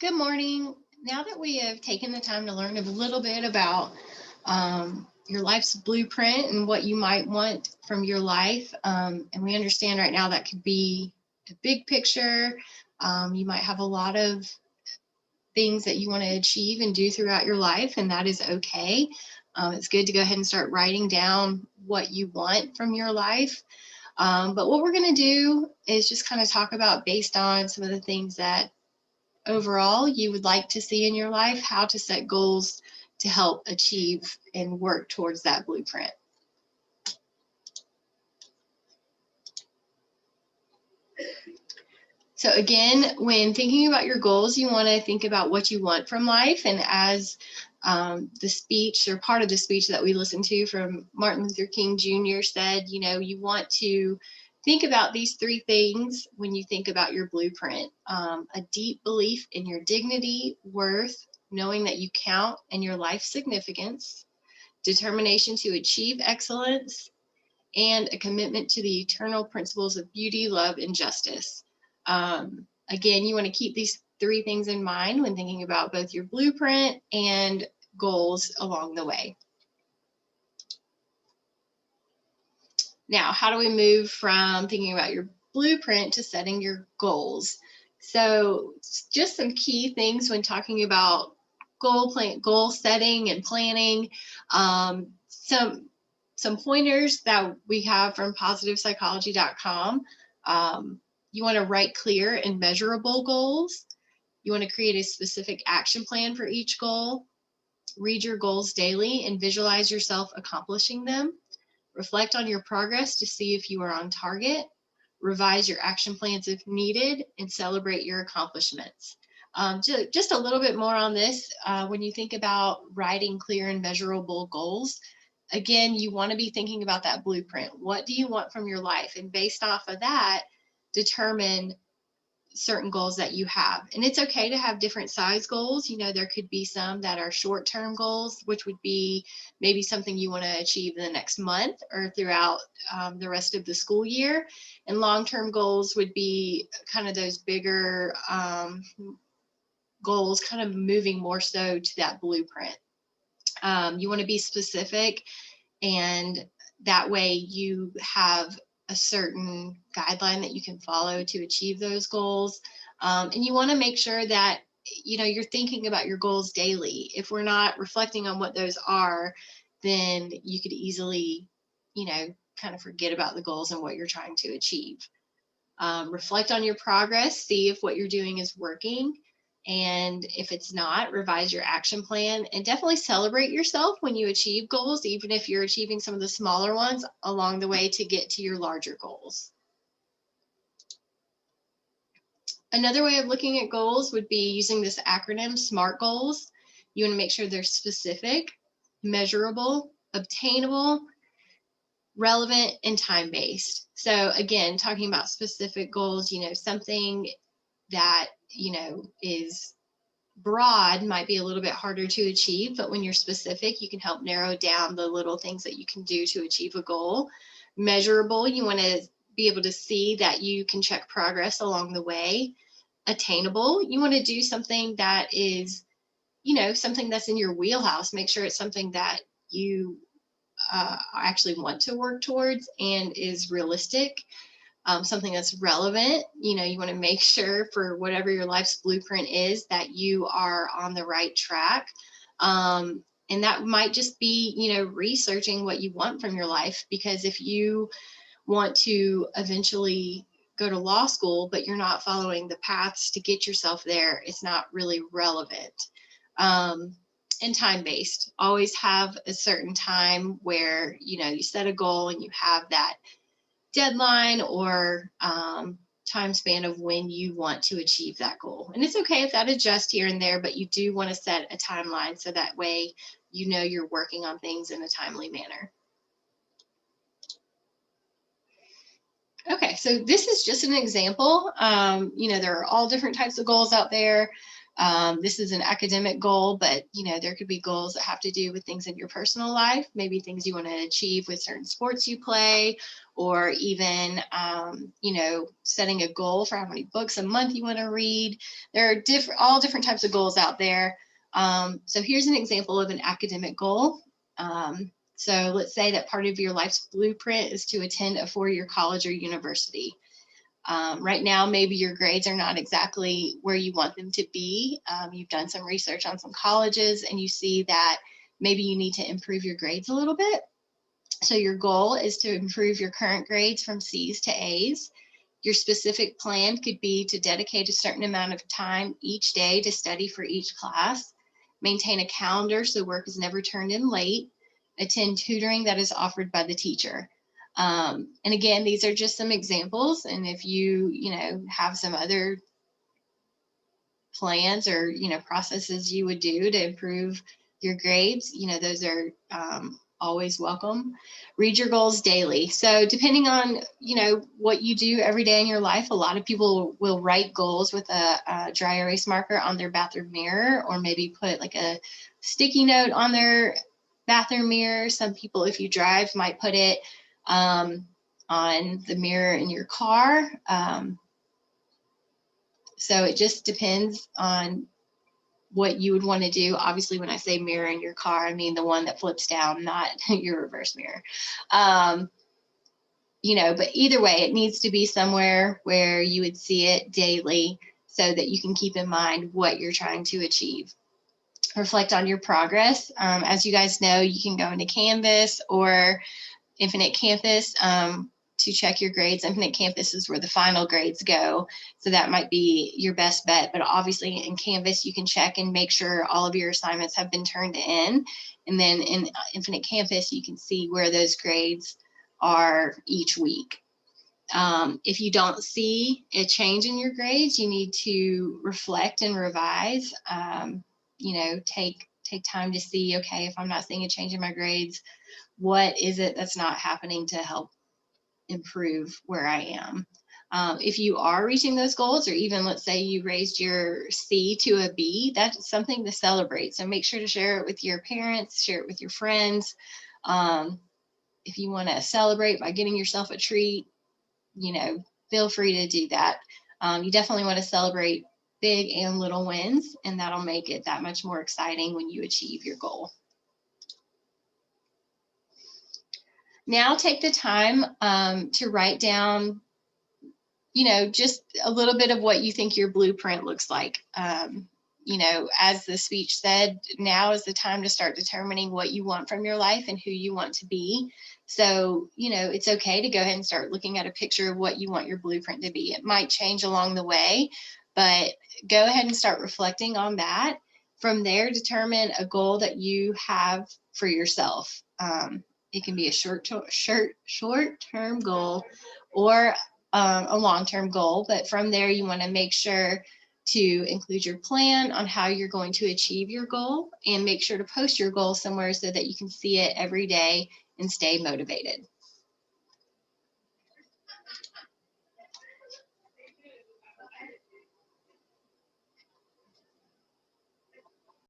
Good morning. Now that we have taken the time to learn a little bit about your life's blueprint and what you might want from your life, and we understand right now that could be a big picture. You might have a lot of things that you want to achieve and do throughout your life, and that is okay. It's good to go ahead and start writing down what you want from your life. But what we're going to do is just kind of talk about, based on some of the things that overall you would like to see in your life, how to set goals to help achieve and work towards that blueprint. So again, when thinking about your goals, you want to think about what you want from life. And as the speech, or part of the speech that we listened to from Martin Luther King Jr. said, you want to think about these three things when you think about your blueprint. A deep belief in your dignity, worth, knowing that you count, and your life significance, determination to achieve excellence, and a commitment to the eternal principles of beauty, love, and justice. Again, you want to keep these three things in mind when thinking about both your blueprint and goals along the way. Now, how do we move from thinking about your blueprint to setting your goals? So just some key things when talking about goal setting and planning. Some pointers that we have from positivepsychology.com. You want to write clear and measurable goals. You want to create a specific action plan for each goal. Read your goals daily and visualize yourself accomplishing them. Reflect on your progress to see if you are on target. Revise your action plans if needed, and celebrate your accomplishments. Just a little bit more on this. When you think about writing clear and measurable goals, again, you want to be thinking about that blueprint. What do you want from your life? And based off of that, determine certain goals that you have. And it's okay to have different size goals. There could be some that are short-term goals, which would be maybe something you want to achieve in the next month or throughout the rest of the school year. And long-term goals would be kind of those bigger goals, kind of moving more so to that blueprint. You want to be specific, and that way you have a certain guideline that you can follow to achieve those goals. And you want to make sure that you're thinking about your goals daily. If we're not reflecting on what those are, then you could easily kind of forget about the goals and what you're trying to achieve. Reflect on your progress, see if what you're doing is working. And if it's not, revise your action plan, and definitely celebrate yourself when you achieve goals, even if you're achieving some of the smaller ones along the way to get to your larger goals. Another way of looking at goals would be using this acronym, SMART goals. You want to make sure they're specific, measurable, obtainable, relevant, and time-based. So again, talking about specific goals, something that is broad might be a little bit harder to achieve, but when you're specific, you can help narrow down the little things that you can do to achieve a goal. Measurable, you want to be able to see that you can check progress along the way. Attainable, you want to do something that is, something that's in your wheelhouse. Make sure it's something that you actually want to work towards and is realistic. Something that's relevant. You want to make sure for whatever your life's blueprint is that you are on the right track. And that might just be, researching what you want from your life, because if you want to eventually go to law school, but you're not following the paths to get yourself there, it's not really relevant. And time-based, always have a certain time where, you set a goal and you have that deadline or time span of when you want to achieve that goal. And it's okay if that adjusts here and there, but you do want to set a timeline so that way you're working on things in a timely manner. Okay, so this is just an example. There are all different types of goals out there. This is an academic goal, but there could be goals that have to do with things in your personal life, maybe things you want to achieve with certain sports you play, or even setting a goal for how many books a month you want to read. There are all different types of goals out there. So here's an example of an academic goal. So let's say that part of your life's blueprint is to attend a 4-year college or university. Right now, maybe your grades are not exactly where you want them to be. You've done some research on some colleges and you see that maybe you need to improve your grades a little bit. So your goal is to improve your current grades from C's to A's. Your specific plan could be to dedicate a certain amount of time each day to study for each class, maintain a calendar so work is never turned in late, attend tutoring that is offered by the teacher. And again, these are just some examples. And if you have some other plans or, processes you would do to improve your grades, those are always welcome. Read your goals daily. So depending on, what you do every day in your life, a lot of people will write goals with a dry erase marker on their bathroom mirror, or maybe put like a sticky note on their bathroom mirror. Some people, if you drive, might put it on the mirror in your car. So it just depends on what you would want to do. Obviously, when I say mirror in your car, I mean the one that flips down, not your reverse mirror. But either way, it needs to be somewhere where you would see it daily so that you can keep in mind what you're trying to achieve. Reflect on your progress. As you guys know, you can go into Canvas or Infinite Campus to check your grades. Infinite Campus is where the final grades go. So that might be your best bet. But obviously in Canvas, you can check and make sure all of your assignments have been turned in. And then in Infinite Campus, you can see where those grades are each week. If you don't see a change in your grades, you need to reflect and revise. Take time to see, okay, if I'm not seeing a change in my grades, what is it that's not happening to help improve where I am? If you are reaching those goals, or even let's say you raised your C to a B, that's something to celebrate. So make sure to share it with your parents, share it with your friends. If you want to celebrate by getting yourself a treat, feel free to do that. You definitely want to celebrate big and little wins, and that'll make it that much more exciting when you achieve your goal. Now take the time to write down, just a little bit of what you think your blueprint looks like. As the speech said, now is the time to start determining what you want from your life and who you want to be. So, it's okay to go ahead and start looking at a picture of what you want your blueprint to be. It might change along the way, but go ahead and start reflecting on that. From there, determine a goal that you have for yourself. It can be a short-term goal or a long-term goal, but from there, you want to make sure to include your plan on how you're going to achieve your goal, and make sure to post your goal somewhere so that you can see it every day and stay motivated.